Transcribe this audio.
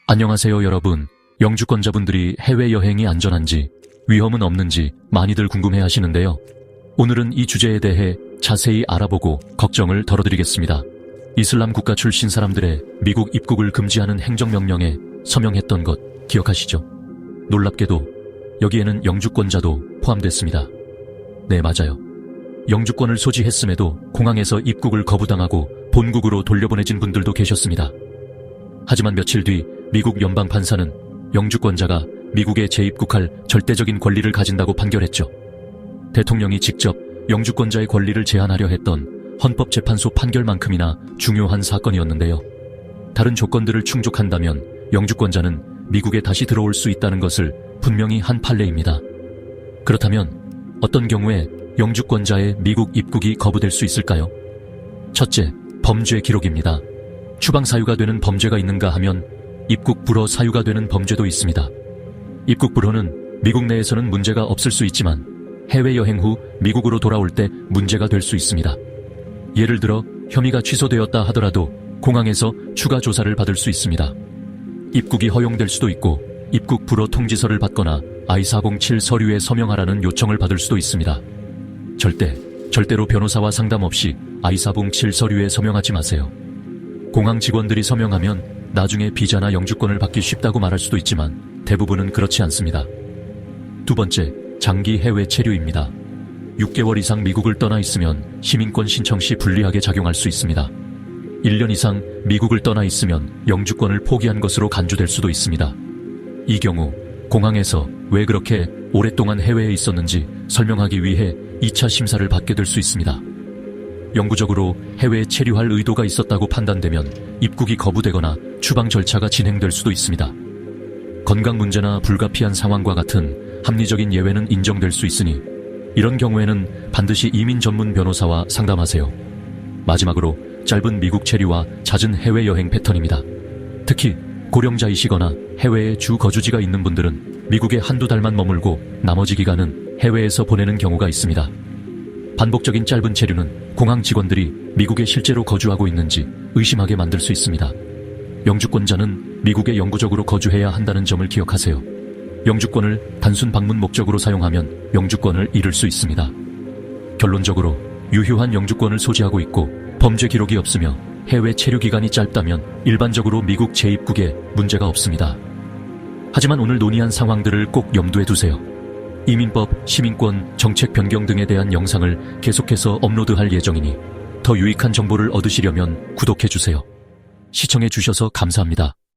안녕하세요 여러분. 영주권자분들이 해외여행이 안전한지 위험은 없는지 많이들 궁금해 하시는데요. 오늘은 이 주제에 대해 자세히 알아보고 걱정을 덜어드리겠습니다. 이슬람 국가 출신 사람들의 미국 입국을 금지하는 행정명령에 서명했던 것 기억하시죠? 놀랍게도 여기에는 영주권자도 포함됐습니다. 네, 맞아요. 영주권을 소지했음에도 공항에서 입국을 거부당하고 본국으로 돌려보내진 분들도 계셨습니다. 하지만 며칠 뒤 미국 연방판사는 영주권자가 미국에 재입국할 절대적인 권리를 가진다고 판결했죠. 대통령이 직접 영주권자의 권리를 제한하려 했던 헌법재판소 판결만큼이나 중요한 사건이었는데요. 다른 조건들을 충족한다면 영주권자는 미국에 다시 들어올 수 있다는 것을 분명히 한 판례입니다. 그렇다면 어떤 경우에 영주권자의 미국 입국이 거부될 수 있을까요? 첫째, 범죄 기록입니다. 추방 사유가 되는 범죄가 있는가 하면 입국 불허 사유가 되는 범죄도 있습니다. 입국 불허는 미국 내에서는 문제가 없을 수 있지만 해외여행 후 미국으로 돌아올 때 문제가 될 수 있습니다. 예를 들어 혐의가 취소되었다 하더라도 공항에서 추가 조사를 받을 수 있습니다. 입국이 허용될 수도 있고 입국 불허 통지서를 받거나 I-407 서류에 서명하라는 요청을 받을 수도 있습니다. 절대로 변호사와 상담 없이 I-407 서류에 서명하지 마세요. 공항 직원들이 서명하면 나중에 비자나 영주권을 받기 쉽다고 말할 수도 있지만 대부분은 그렇지 않습니다. 두 번째, 장기 해외 체류입니다. 6개월 이상 미국을 떠나 있으면 시민권 신청 시 불리하게 작용할 수 있습니다. 1년 이상 미국을 떠나 있으면 영주권을 포기한 것으로 간주될 수도 있습니다. 이 경우 공항에서 왜 그렇게 오랫동안 해외에 있었는지 설명하기 위해 2차 심사를 받게 될 수 있습니다. 영구적으로 해외에 체류할 의도가 있었다고 판단되면 입국이 거부되거나 추방 절차가 진행될 수도 있습니다. 건강 문제나 불가피한 상황과 같은 합리적인 예외는 인정될 수 있으니 이런 경우에는 반드시 이민 전문 변호사와 상담하세요. 마지막으로 짧은 미국 체류와 잦은 해외여행 패턴입니다. 특히 고령자이시거나 해외에 주 거주지가 있는 분들은 미국에 한두 달만 머물고 나머지 기간은 해외에서 보내는 경우가 있습니다. 반복적인 짧은 체류는 공항 직원들이 미국에 실제로 거주하고 있는지 의심하게 만들 수 있습니다. 영주권자는 미국에 영구적으로 거주해야 한다는 점을 기억하세요. 영주권을 단순 방문 목적으로 사용하면 영주권을 잃을 수 있습니다. 결론적으로 유효한 영주권을 소지하고 있고 범죄 기록이 없으며 해외 체류 기간이 짧다면 일반적으로 미국 재입국에 문제가 없습니다. 하지만 오늘 논의한 상황들을 꼭 염두에 두세요. 이민법, 시민권, 정책 변경 등에 대한 영상을 계속해서 업로드할 예정이니 더 유익한 정보를 얻으시려면 구독해주세요. 시청해주셔서 감사합니다.